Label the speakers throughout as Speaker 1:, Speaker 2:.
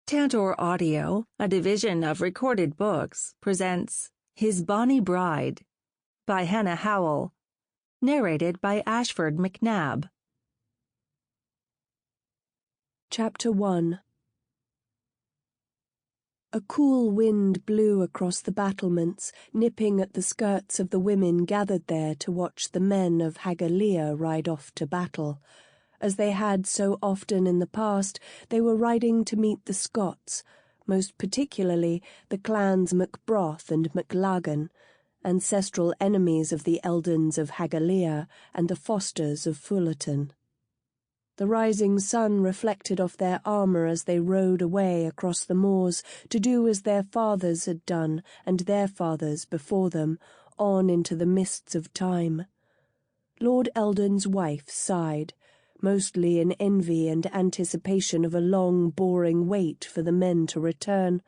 Speaker 1: Tantor Audio, a division of Recorded Books, presents His Bonny Bride by Hannah Howell, narrated by Ashford Macnab.
Speaker 2: Chapter 1. A cool wind blew across the battlements, nipping at the skirts of the women gathered there to watch the men of Haggalia ride off to battle. As they had so often in the past, they were riding to meet the Scots, most particularly the clans MacBroth and MacLaggan, ancestral enemies of the Eldons of Haggalia and the Fosters of Fullerton. The rising sun reflected off their armour as they rode away across the moors to do as their fathers had done and their fathers before them, on into the mists of time. Lord Eldon's wife sighed, mostly in envy and anticipation of a long, boring wait for the men to return.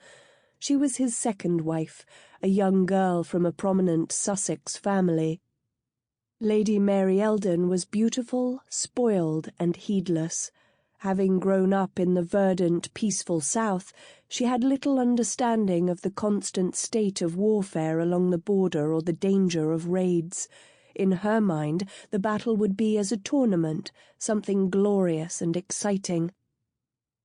Speaker 2: She was his second wife, a young girl from a prominent Sussex family. Lady Mary Eldon was beautiful, spoiled, and heedless. Having grown up in the verdant, peaceful south, she had little understanding of the constant state of warfare along the border or the danger of raids. In her mind, the battle would be as a tournament, something glorious and exciting.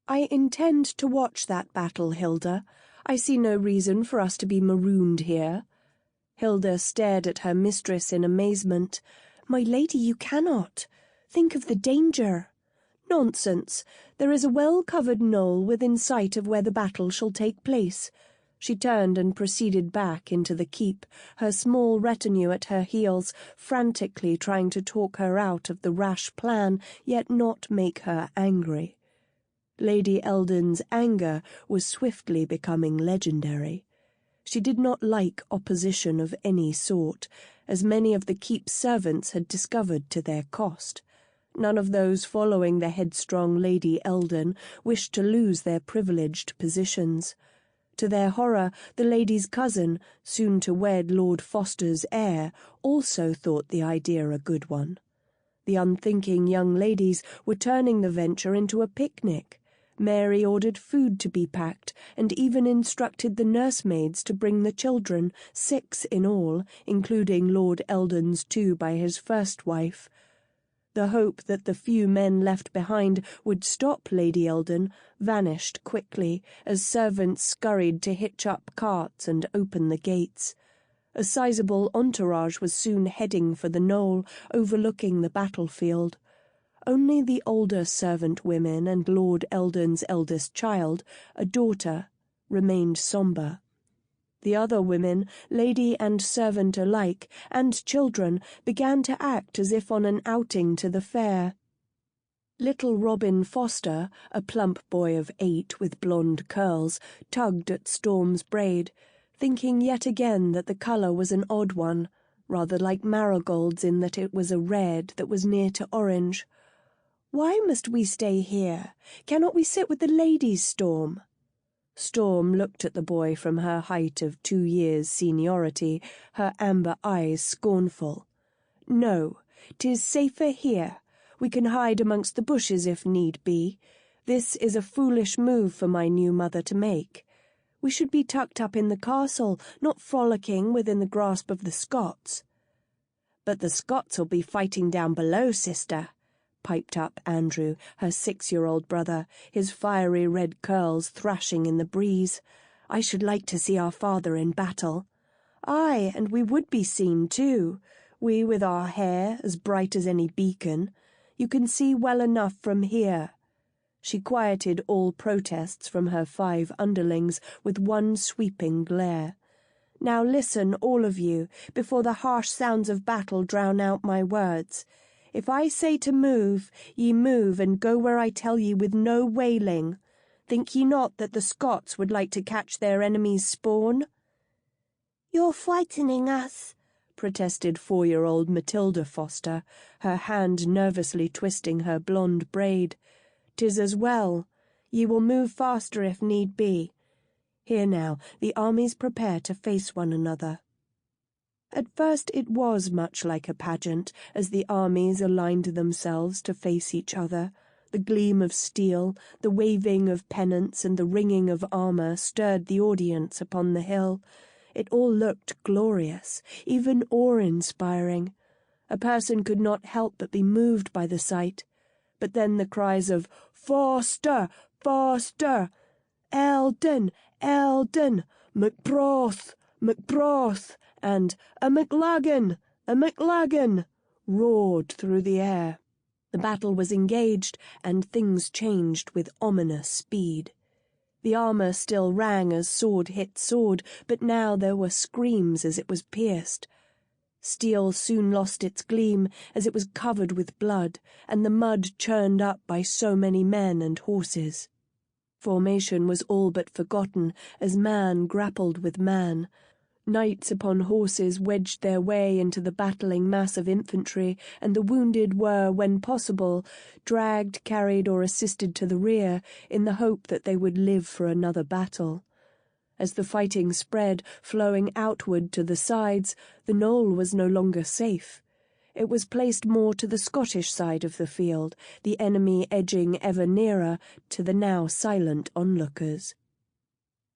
Speaker 2: "I intend to watch that battle, Hilda. I see no reason for us to be marooned here." Hilda stared at her mistress in amazement. "My lady, you cannot. Think of the danger." "Nonsense. There is a well-covered knoll within sight of where the battle shall take place." She turned and proceeded back into the keep, her small retinue at her heels, frantically trying to talk her out of the rash plan, yet not make her angry. Lady Eldon's anger was swiftly becoming legendary. She did not like opposition of any sort, as many of the keep's servants had discovered to their cost. None of those following the headstrong Lady Eldon wished to lose their privileged positions. To their horror, the lady's cousin, soon to wed Lord Foster's heir, also thought the idea a good one. The unthinking young ladies were turning the venture into a picnic. Mary ordered food to be packed, and even instructed the nursemaids to bring the children, 6 in all, including Lord Eldon's 2 by his first wife. The hope that the few men left behind would stop Lady Eldon vanished quickly as servants scurried to hitch up carts and open the gates. A sizable entourage was soon heading for the knoll, overlooking the battlefield. Only the older servant women and Lord Eldon's eldest child, a daughter, remained sombre. The other women, lady and servant alike, and children, began to act as if on an outing to the fair. Little Robin Foster, a plump boy of 8 with blonde curls, tugged at Storm's braid, thinking yet again that the colour was an odd one, rather like marigolds in that it was a red that was near to orange. "Why must we stay here? Cannot we sit with the ladies, Storm?" Storm looked at the boy from her height of 2 years' seniority, her amber eyes scornful. "No, 'tis safer here. We can hide amongst the bushes if need be. This is a foolish move for my new mother to make. We should be tucked up in the castle, not frolicking within the grasp of the Scots." "But the Scots'll be fighting down below, sister," piped up Andrew, her 6-year-old brother, his fiery red curls thrashing in the breeze. "I should like to see our father in battle." "Aye, and we would be seen too, we with our hair as bright as any beacon. You can see well enough from here." She quieted all protests from her 5 underlings with one sweeping glare. "Now listen, all of you, before the harsh sounds of battle drown out my words. If I say to move, ye move and go where I tell ye with no wailing. Think ye not that the Scots would like to catch their enemies' spawn?" "You're frightening us," protested 4-year-old Matilda Foster, her hand nervously twisting her blonde braid. "'Tis as well. Ye will move faster if need be. Here now, the armies prepare to face one another." At first it was much like a pageant, as the armies aligned themselves to face each other, The gleam of steel, the waving of pennants, and the ringing of armour stirred the audience upon the hill. It all looked glorious, even awe-inspiring. A person could not help but be moved by the sight. But then the cries of "Foster! Foster! Eldon! Eldon! MacBroth! MacBroth!" and "A MacLagan! A MacLagan!" roared through the air. The battle was engaged, and things changed with ominous speed. The armour still rang as sword hit sword, but now there were screams as it was pierced. Steel soon lost its gleam as it was covered with blood, and the mud churned up by so many men and horses. Formation was all but forgotten as man grappled with man. Knights upon horses wedged their way into the battling mass of infantry, and the wounded were, when possible, dragged, carried, or assisted to the rear in the hope that they would live for another battle. As the fighting spread, flowing outward to the sides, the knoll was no longer safe. It was placed more to the Scottish side of the field, the enemy edging ever nearer to the now silent onlookers.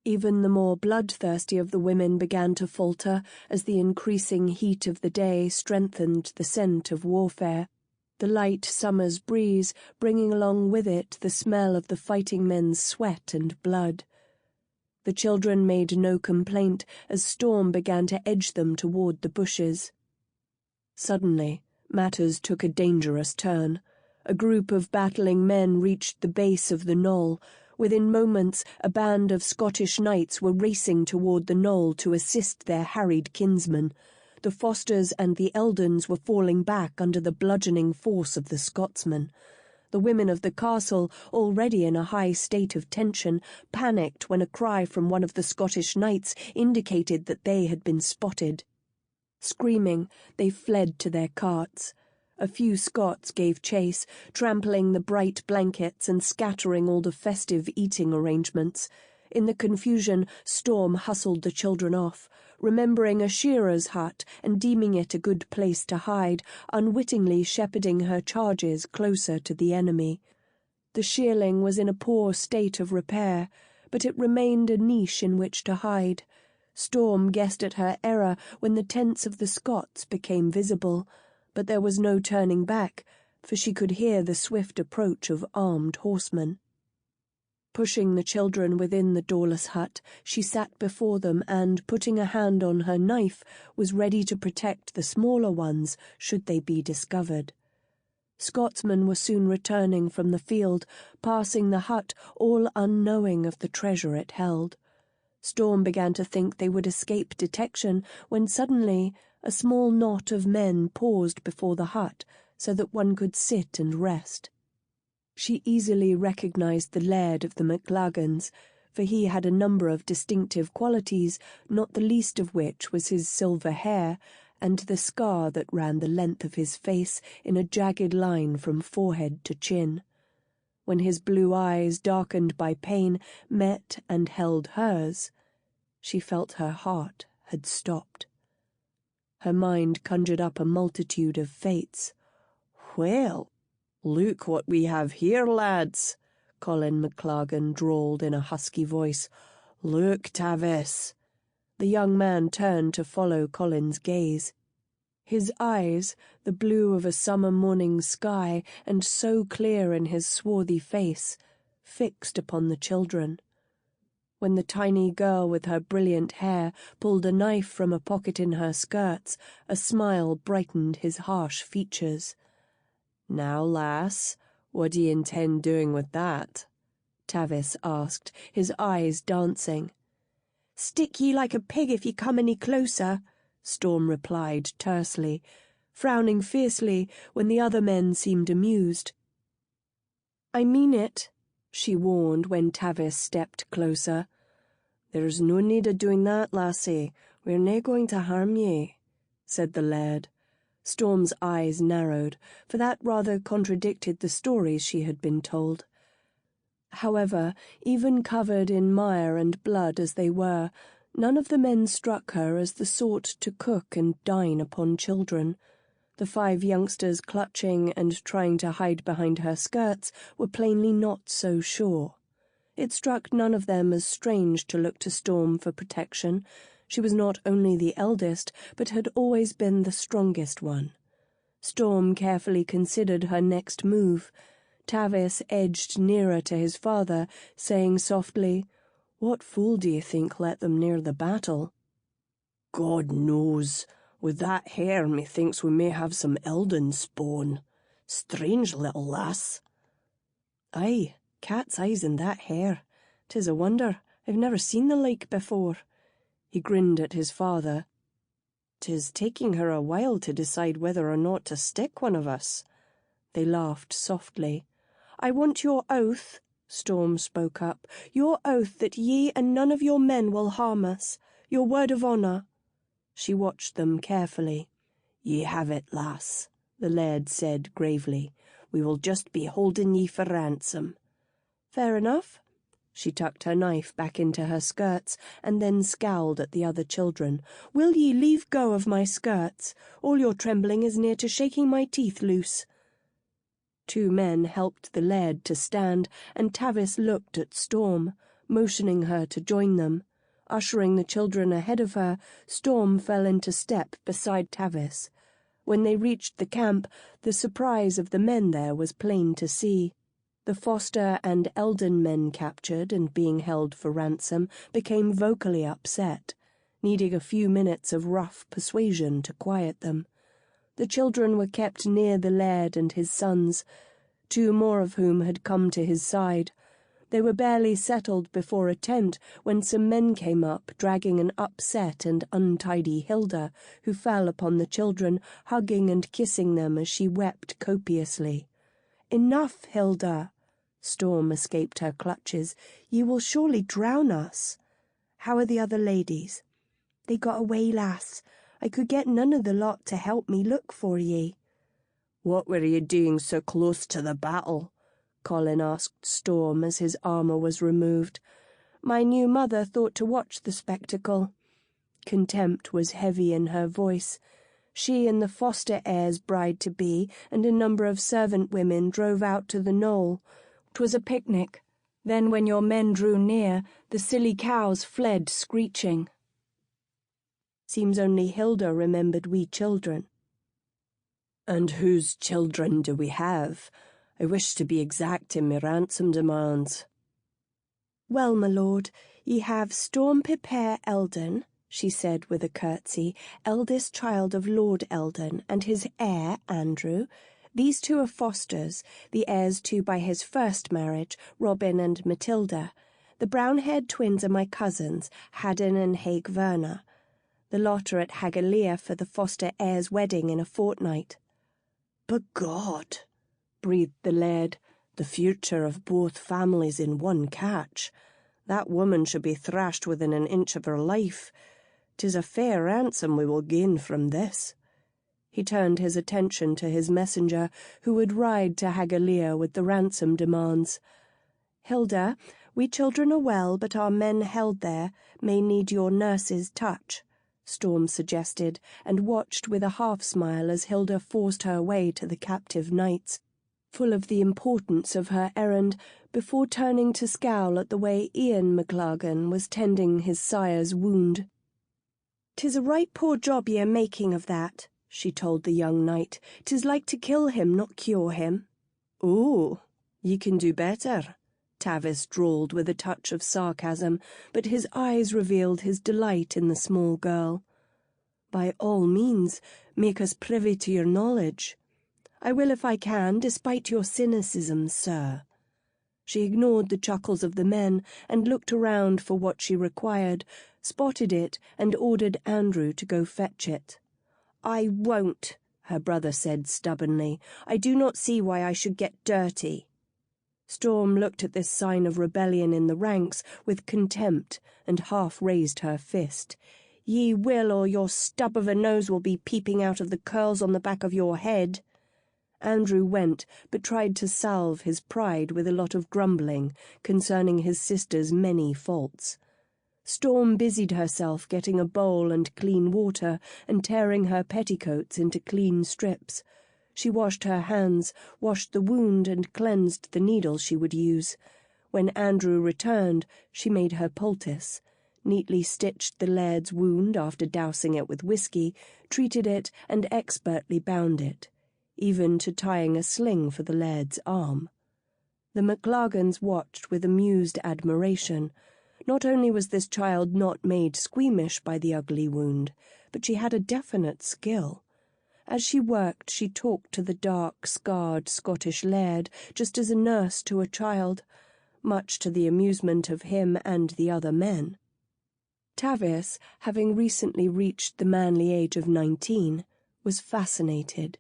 Speaker 2: Even the more bloodthirsty of the women began to falter as the increasing heat of the day strengthened the scent of warfare, the light summer's breeze bringing along with it the smell of the fighting men's sweat and blood. The children made no complaint as storm began to edge them toward the bushes. Suddenly, matters took a dangerous turn. A group of battling men reached the base of the knoll. Within moments, a band of Scottish knights were racing toward the knoll to assist their harried kinsmen. The Fosters and the Eldons were falling back under the bludgeoning force of the Scotsmen. The women of the castle, already in a high state of tension, panicked when a cry from one of the Scottish knights indicated that they had been spotted. Screaming, they fled to their carts. A few Scots gave chase, trampling the bright blankets and scattering all the festive eating arrangements. In the confusion, Storm hustled the children off, remembering a shearer's hut and deeming it a good place to hide, unwittingly shepherding her charges closer to the enemy. The shearling was in a poor state of repair, but it remained a niche in which to hide. Storm guessed at her error when the tents of the Scots became visible, but there was no turning back, for she could hear the swift approach of armed horsemen. Pushing the children within the doorless hut, she sat before them and, putting a hand on her knife, was ready to protect the smaller ones should they be discovered. Scotsmen were soon returning from the field, passing the hut, all unknowing of the treasure it held. Storm began to think they would escape detection when suddenly a small knot of men paused before the hut so that one could sit and rest. She easily recognized the laird of the MacLagans, for he had a number of distinctive qualities, not the least of which was his silver hair and the scar that ran the length of his face in a jagged line from forehead to chin. When his blue eyes, darkened by pain, met and held hers, she felt her heart had stopped. Her mind conjured up a multitude of fates. "Well, look what we have here, lads," Colin MacLaggan drawled in a husky voice. "Look, Tavis." The young man turned to follow Colin's gaze. His eyes, the blue of a summer morning sky and so clear in his swarthy face, fixed upon the children. When the tiny girl with her brilliant hair pulled a knife from a pocket in her skirts, a smile brightened his harsh features. "Now, lass, what do you intend doing with that?" Tavis asked, his eyes dancing. "Stick ye like a pig if ye come any closer," Storm replied tersely, frowning fiercely when the other men seemed amused. "I mean it," she warned when Tavis stepped closer. "There's no need of doing that, lassie. We're nae going to harm ye," said the laird. Storm's eyes narrowed, for that rather contradicted the stories she had been told. However, even covered in mire and blood as they were, none of the men struck her as the sort to cook and dine upon children. The 5 youngsters clutching and trying to hide behind her skirts were plainly not so sure. It struck none of them as strange to look to Storm for protection. She was not only the eldest, but had always been the strongest one. Storm carefully considered her next move. Tavis edged nearer to his father, saying softly, "What fool do you think let them near the battle?"
Speaker 3: "God knows. With that hair, methinks we may have some Eldon spawn. Strange little lass."
Speaker 2: "Aye, cat's eyes in that hair. 'Tis a wonder. I've never seen the like before." He grinned at his father. "'Tis taking her a while to decide whether or not to stick one of us." They laughed softly. "I want your oath," Storm spoke up, "your oath that ye and none of your men will harm us. Your word of honour." She watched them carefully.
Speaker 3: "Ye have it, lass," the laird said gravely. "We will just be holding ye for ransom."
Speaker 2: "Fair enough." She tucked her knife back into her skirts and then scowled at the other children. "Will ye leave go of my skirts? All your trembling is near to shaking my teeth loose." 2 men helped the laird to stand, and Tavis looked at Storm, motioning her to join them. Ushering the children ahead of her, Storm fell into step beside Tavis. When they reached the camp, the surprise of the men there was plain to see. The Foster and Eldon men captured and being held for ransom became vocally upset, needing a few minutes of rough persuasion to quiet them. The children were kept near the laird and his sons, 2 more of whom had come to his side. They were barely settled before a tent when some men came up, dragging an upset and untidy Hilda, who fell upon the children, hugging and kissing them as she wept copiously. "Enough, Hilda!" Storm escaped her clutches. "Ye will surely drown us." "How are the other ladies?" "They got away, lass. I could get none of the lot to help me look for ye."
Speaker 3: "What were ye doing so close to the battle?" Colin asked Storm as his armour was removed.
Speaker 2: "My new mother thought to watch the spectacle." Contempt was heavy in her voice. She and the Foster heir's bride-to-be and a number of servant women drove out to the knoll. 'Twas a picnic. Then when your men drew near, the silly cows fled screeching. Seems only Hilda remembered we children.
Speaker 3: "And whose children do we have? I wish to be exact in my ransom demands."
Speaker 2: "Well, my lord, ye have Storm Pipere Eldon," she said with a curtsy, "eldest child of Lord Eldon, and his heir, Andrew. These 2 are Fosters, the heirs to by his first marriage, Robin and Matilda. The brown-haired twins are my cousins, Haddon and Haig Verna. The lot are at Hagalea for the Foster heir's wedding in a fortnight."
Speaker 3: "B'God," breathed the laird, "the future of both families in one catch. That woman should be thrashed within an inch of her life. 'Tis a fair ransom we will gain from this."
Speaker 2: He turned his attention to his messenger, who would ride to Hagalea with the ransom demands. "Hilda, we children are well, but our men held there may need your nurse's touch," Storm suggested, and watched with a half-smile as Hilda forced her way to the captive knights, full of the importance of her errand, before turning to scowl at the way Ian MacLagans was tending his sire's wound. "'Tis a right poor job ye are making of that," she told the young knight. "'Tis like to kill him, not cure him."
Speaker 3: "Oh, ye can do better," Tavis drawled with a touch of sarcasm, but his eyes revealed his delight in the small girl.
Speaker 2: "By all means, make us privy to your knowledge." "I will if I can, despite your cynicism, sir." She ignored the chuckles of the men and looked around for what she required, spotted it, and ordered Andrew to go fetch it. "I won't," her brother said stubbornly. "I do not see why I should get dirty." Storm looked at this sign of rebellion in the ranks with contempt and half raised her fist. "Ye will, or your stub of a nose will be peeping out of the curls on the back of your head." Andrew went, but tried to salve his pride with a lot of grumbling concerning his sister's many faults. Storm busied herself getting a bowl and clean water and tearing her petticoats into clean strips. She washed her hands, washed the wound and cleansed the needle she would use. When Andrew returned, she made her poultice, neatly stitched the laird's wound after dousing it with whiskey, treated it and expertly bound it, even to tying a sling for the laird's arm. The MacLagans watched with amused admiration. Not only was this child not made squeamish by the ugly wound, but she had a definite skill. As she worked, she talked to the dark, scarred Scottish laird, just as a nurse to a child, much to the amusement of him and the other men. Tavis, having recently reached the manly age of 19, was fascinated.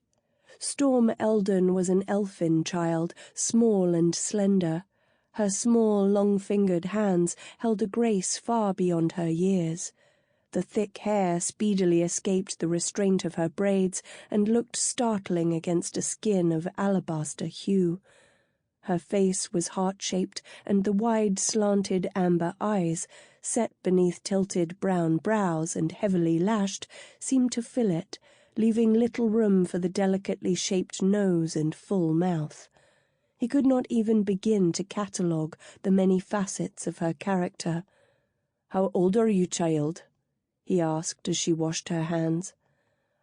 Speaker 2: Storm Eldon was an elfin child, small and slender. Her small, long-fingered hands held a grace far beyond her years. The thick hair speedily escaped the restraint of her braids and looked startling against a skin of alabaster hue. Her face was heart-shaped, and the wide, slanted amber eyes, set beneath tilted brown brows and heavily lashed, seemed to fill it, leaving little room for the delicately shaped nose and full mouth. He could not even begin to catalogue the many facets of her character. "How old are you, child?" he asked as she washed her hands.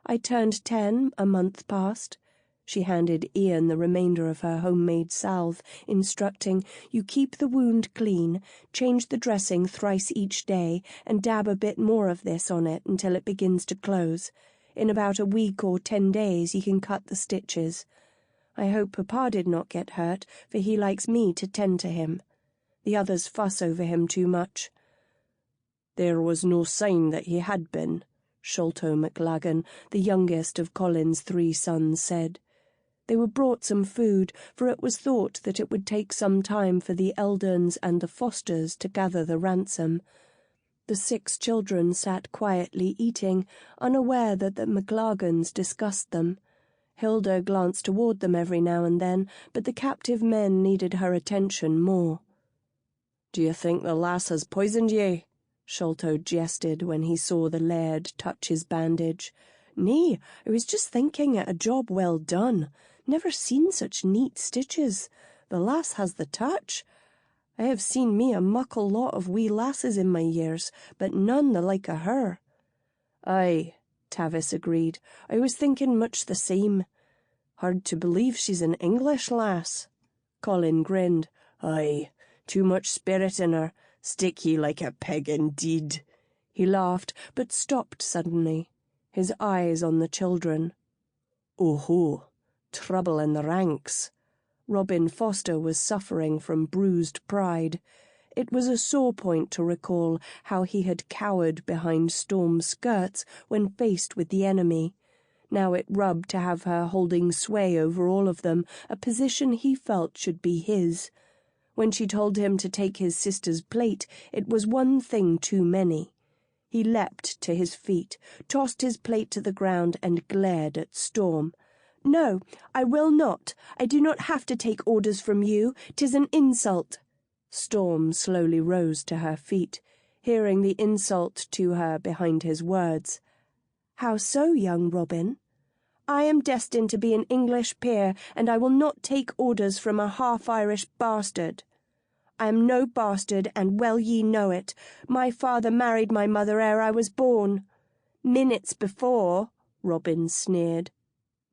Speaker 2: "I turned 10 a month past." She handed Ian the remainder of her homemade salve, instructing, "You keep the wound clean, change the dressing thrice each day, and dab a bit more of this on it until it begins to close. In about a week or 10 days you can cut the stitches. I hope Papa did not get hurt, for he likes me to tend to him. The others fuss over him too much." "There was no sign that he had been," Sholto MacLagan, the youngest of Colin's 3 sons, said. They were brought some food, for it was thought that it would take some time for the Eldons and the Fosters to gather the ransom. The 6 children sat quietly eating, unaware that the MacLagans discussed them. Hilda glanced toward them every now and then, but the captive men needed her attention more. "Do you think the lass has poisoned ye?" Sholto jested when he saw the laird touch his bandage. "Nay, I was just thinking it a job well done. Never seen such neat stitches. The lass has the touch. I have seen me a muckle lot of wee lasses in my years, but none the like o' her." "Aye," Tavis agreed. "I was thinking much the same. Hard to believe she's an English lass." Colin grinned. "Aye, too much spirit in her. Stick ye like a peg indeed." He laughed, but stopped suddenly, his eyes on the children. "Oh-ho, trouble in the ranks." Robin Foster was suffering from bruised pride. It was a sore point to recall how he had cowered behind Storm's skirts when faced with the enemy. Now it rubbed to have her holding sway over all of them, a position he felt should be his. When she told him to take his sister's plate, it was one thing too many. He leapt to his feet, tossed his plate to the ground, and glared at Storm. "No, I will not. I do not have to take orders from you. 'Tis an insult." Storm slowly rose to her feet, hearing the insult to her behind his words. "How so, young Robin?" "I am destined to be an English peer, and I will not take orders from a half-Irish bastard." "I am no bastard, and well ye know it. My father married my mother ere I was born." "Minutes before," Robin sneered.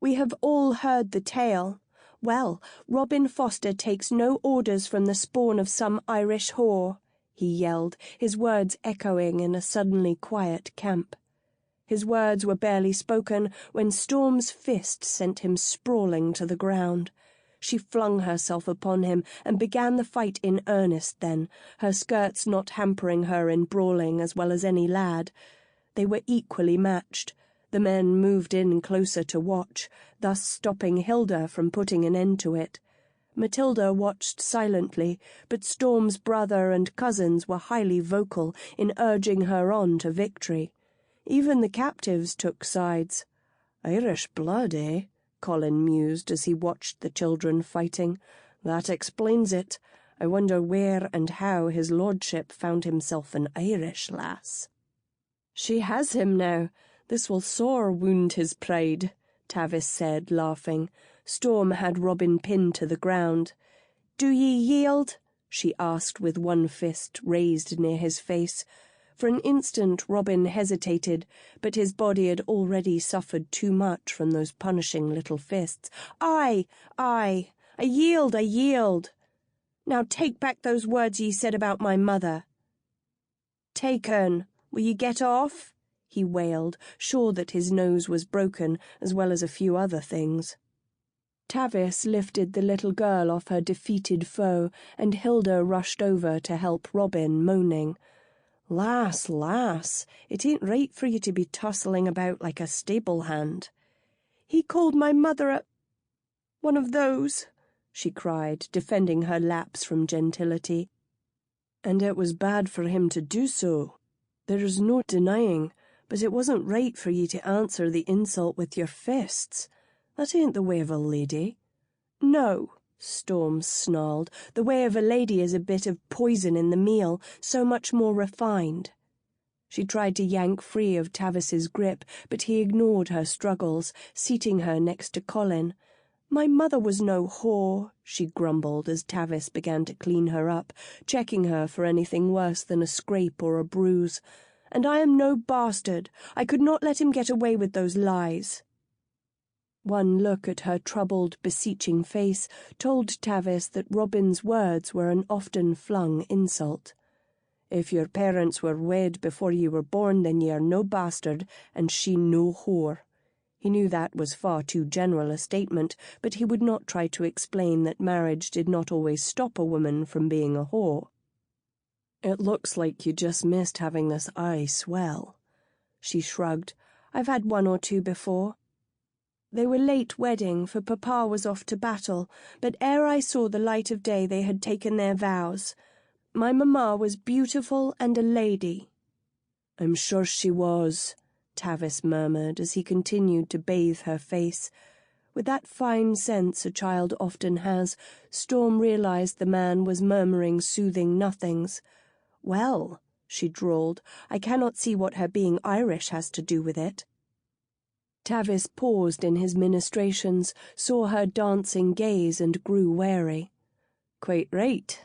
Speaker 2: "We have all heard the tale. Well, Robin Foster takes no orders from the spawn of some Irish whore," he yelled, his words echoing in a suddenly quiet camp. His words were barely spoken when Storm's fist sent him sprawling to the ground. She flung herself upon him and began the fight in earnest then, her skirts not hampering her in brawling as well as any lad. They were equally matched. The men moved in closer to watch, thus stopping Hilda from putting an end to it. Matilda watched silently, but Storm's brother and cousins were highly vocal in urging her on to victory. Even the captives took sides. "Irish blood, eh?" Colin mused as he watched the children fighting. "That explains it.
Speaker 3: I wonder where and how his lordship found himself an Irish lass." "She has him now. This will sore wound his pride," Tavis said, laughing. Storm had Robin pinned to the ground. "Do ye yield?" she asked with one fist raised near his face. For an instant Robin hesitated, but his body had already suffered too much from those punishing little fists. "Aye, aye, I yield, I yield. Now take back those words ye said about my mother." "Taken, will ye get off?" he wailed, sure that his nose was broken, as well as a few other things. Tavis lifted the little girl off her defeated foe, and Hilda rushed over to help Robin, moaning, "Lass, lass, it ain't right for you to be tussling about like a stable hand." "He called my mother one of those," she cried, defending her lapse from gentility. "And it was bad for him to do so. There's no denying, but it wasn't right for ye to answer the insult with your fists. That ain't the way of a lady." "No," Storm snarled. "The way of a lady is a bit of poison in the meal, so much more refined." She tried to yank free of Tavis's grip, but he ignored her struggles, seating her next to Colin. "My mother was no whore," she grumbled as Tavis began to clean her up, checking her for anything worse than a scrape or a bruise. "And I am no bastard. I could not let him get away with those lies." One look at her troubled, beseeching face told Tavis that Robin's words were an often-flung insult. "If your parents were wed before ye were born, then ye are no bastard, and she no whore." He knew that was far too general a statement, but he would not try to explain that marriage did not always stop a woman from being a whore. "It looks like you just missed having this eye swell." She shrugged. "I've had one or two before. They were late wedding, for Papa was off to battle, but ere I saw the light of day they had taken their vows. My mamma was beautiful and a lady." "I'm sure she was," Tavis murmured as he continued to bathe her face. With that fine sense a child often has, Storm realized the man was murmuring soothing nothings. "Well," she drawled, "I cannot see what her being Irish has to do with it." Tavis paused in his ministrations, saw her dancing gaze and grew wary. "Quite right.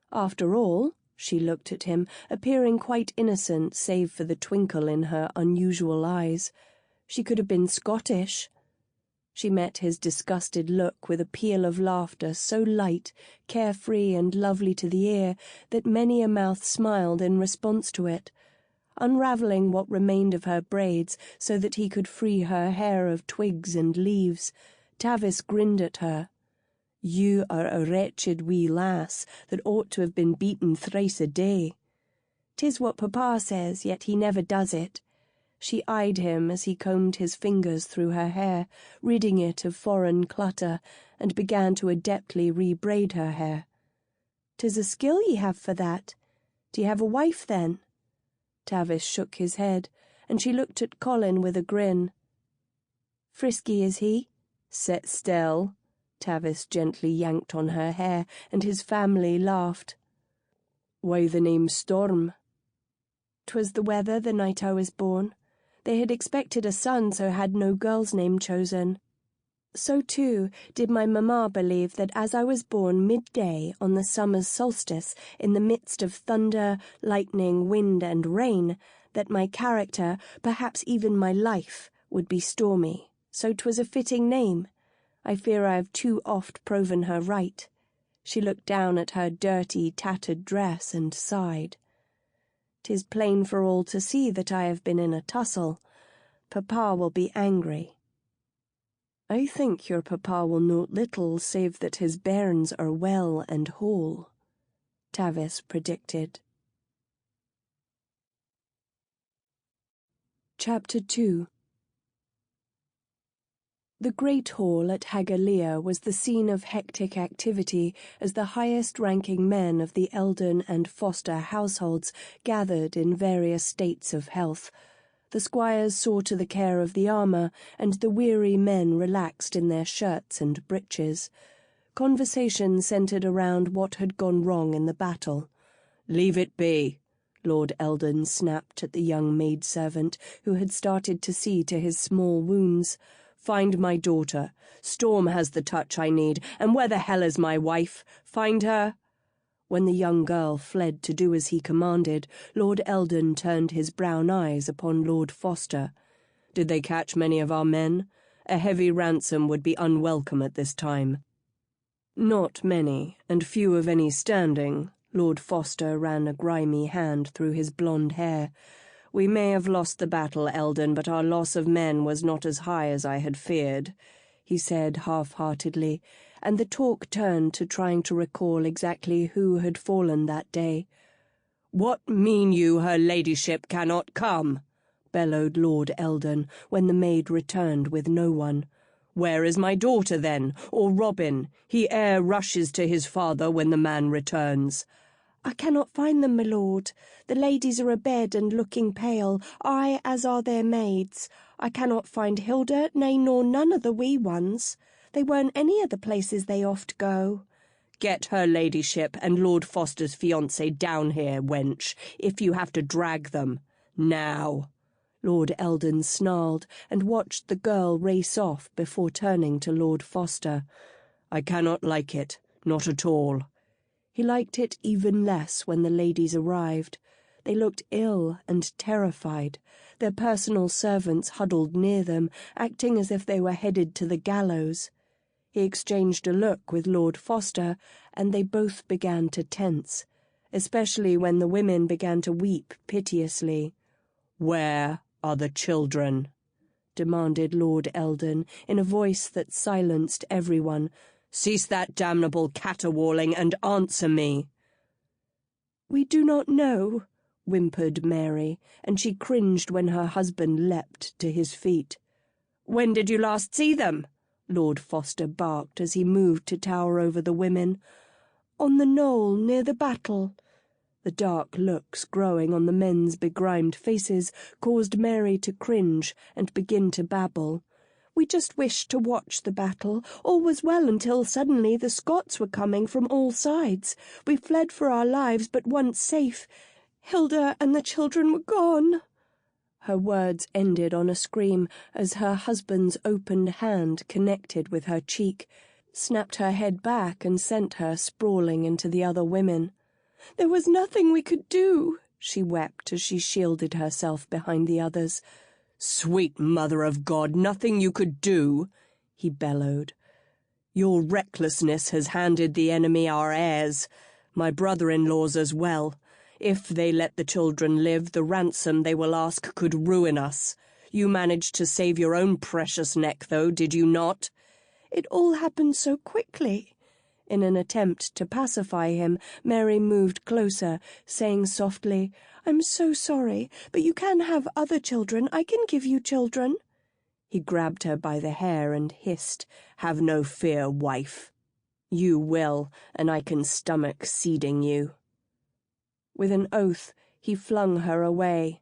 Speaker 3: After all," she looked at him, appearing quite innocent save for the twinkle in her unusual eyes. "She could have been Scottish." She met his disgusted look with a peal of laughter so light, carefree and lovely to the ear that many a mouth smiled in response to it. Unravelling what remained of her braids so that he could free her hair of twigs and leaves, Tavis grinned at her. "You are a wretched wee lass that ought to have been beaten thrice a day." "'Tis what Papa says, yet he never does it." She eyed him as he combed his fingers through her hair, ridding it of foreign clutter, and began to adeptly rebraid her hair. "'Tis a skill ye have for that. Do ye have a wife, then?" Tavis shook his head, and she looked at Colin with a grin. "Frisky, is he?" "Set still." Tavis gently yanked on her hair, and his family laughed. "Why the name Storm?" "'Twas the weather the night I was born. They had expected a son, so had no girl's name chosen. So, too, did my mamma believe that as I was born midday on the summer's solstice, in the midst of thunder, lightning, wind, and rain, that my character, perhaps even my life, would be stormy. So 'twas a fitting name. I fear I have too oft proven her right." She looked down at her dirty, tattered dress and sighed. "'Tis plain for all to see that I have been in a tussle. Papa will be angry." "I think your papa will note little save that his bairns are well and whole," Tavis predicted. Chapter 2. The Great Hall at Hagalia was the scene of hectic activity as the highest-ranking men of the Eldon and Foster households gathered in various states of health. The squires saw to the care of the armour, and the weary men relaxed in their shirts and breeches.
Speaker 2: Conversation centred around what had gone wrong in the battle.
Speaker 3: "Leave it be,"
Speaker 2: Lord Eldon snapped at the young maidservant, who had started to see to his small wounds.
Speaker 3: "Find my daughter. Storm has the touch I need, and where the hell is my wife? Find her."
Speaker 2: When the young girl fled to do as he commanded, Lord Eldon turned his brown eyes upon Lord Foster.
Speaker 3: "Did they catch many of our men? A heavy ransom would be unwelcome at this time."
Speaker 2: "Not many, and few of any standing." Lord Foster ran a grimy hand through his blonde hair.
Speaker 3: "We may have lost the battle, Eldon, but our loss of men was not as high as I had feared,"
Speaker 2: he said half-heartedly, and the talk turned to trying to recall exactly who had fallen that day.
Speaker 3: "What mean you her ladyship cannot come?"
Speaker 2: bellowed Lord Eldon, when the maid returned with no one.
Speaker 3: "Where is my daughter, then, or Robin? He e'er rushes to his father when the man returns."
Speaker 4: "I cannot find them, my lord. The ladies are abed and looking pale, I as are their maids. I cannot find Hilda, nay, nor none of the wee ones. They weren't any of the places they oft go."
Speaker 3: "Get her ladyship and Lord Foster's fiancé down here, wench, if you have to drag them. Now."
Speaker 2: Lord Eldon snarled and watched the girl race off before turning to Lord Foster.
Speaker 3: "I cannot like it, not at all."
Speaker 2: He liked it even less when the ladies arrived. They looked ill and terrified, their personal servants huddled near them, acting as if they were headed to the gallows. He exchanged a look with Lord Foster, and they both began to tense, especially when the women began to weep piteously.
Speaker 3: "Where are the children?"
Speaker 2: demanded Lord Eldon in a voice that silenced everyone.
Speaker 3: "Cease that damnable caterwauling and answer me."
Speaker 2: "We do not know," whimpered Mary, and she cringed when her husband leapt to his feet.
Speaker 3: "When did you last see them?"
Speaker 2: Lord Foster barked as he moved to tower over the women. "On the knoll near the battle." The dark looks growing on the men's begrimed faces caused Mary to cringe and begin to babble. "We just wished to watch the battle. All was well until suddenly the Scots were coming from all sides. We fled for our lives, but once safe, Hilda and the children were gone." Her words ended on a scream as her husband's opened hand connected with her cheek, snapped her head back and sent her sprawling into the other women. "There was nothing we could do," she wept as she shielded herself behind the others.
Speaker 3: "Sweet Mother of God, nothing you could do," he bellowed. "Your recklessness has handed the enemy our heirs, my brother-in-laws as well. If they let the children live, the ransom they will ask could ruin us. You managed to save your own precious neck, though, did you not?"
Speaker 4: "It all happened so quickly."
Speaker 2: In an attempt to pacify him, Mary moved closer, saying softly,
Speaker 4: "I'm so sorry, but you can have other children. I can give you children."
Speaker 2: He grabbed her by the hair and hissed,
Speaker 3: "Have no fear, wife. You will, and I can stomach seeding you."
Speaker 2: With an oath, he flung her away.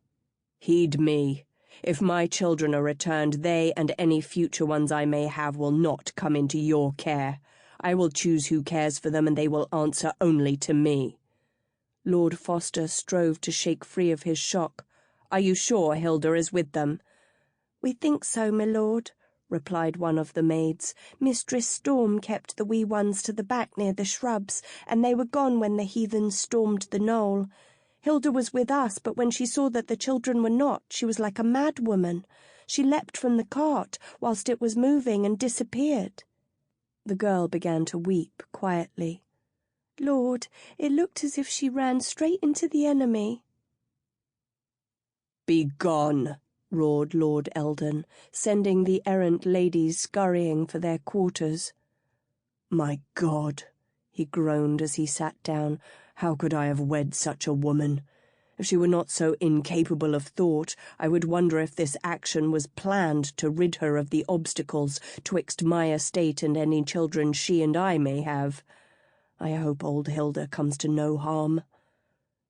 Speaker 3: "Heed me. If my children are returned, they and any future ones I may have will not come into your care. I will choose who cares for them, and they will answer only to me."
Speaker 2: Lord Foster strove to shake free of his shock. "Are you sure Hilda is with them?"
Speaker 4: "We think so, my lord," replied one of the maids. "Mistress Storm kept the wee ones to the back near the shrubs, and they were gone when the heathens stormed the knoll. Hilda was with us, but when she saw that the children were not, she was like a mad woman. She leapt from the cart whilst it was moving and disappeared."
Speaker 2: The girl began to weep quietly.
Speaker 4: "Lord, it looked as if she ran straight into the enemy."
Speaker 3: "Begone!"
Speaker 2: roared Lord Eldon, sending the errant ladies scurrying for their quarters.
Speaker 3: "My God," he groaned as he sat down, "how could I have wed such a woman? If she were not so incapable of thought, I would wonder if this action was planned to rid her of the obstacles twixt my estate and any children she and I may have. I hope old Hilda comes to no harm."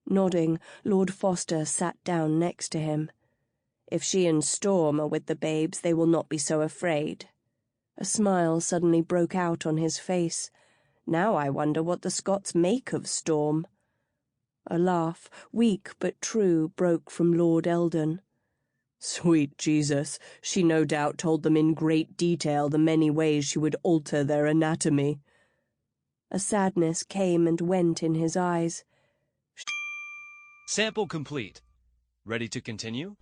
Speaker 2: Nodding, Lord Foster sat down next to him.
Speaker 3: "If she and Storm are with the babes, they will not be so afraid."
Speaker 2: A smile suddenly broke out on his face.
Speaker 3: Now I wonder what the Scots make of Storm." A laugh, weak but true, broke from Lord Eldon. "Sweet Jesus, she no doubt told them in great detail the many ways she would alter their anatomy." A sadness came and went in his eyes.
Speaker 5: Sample complete. Ready to continue?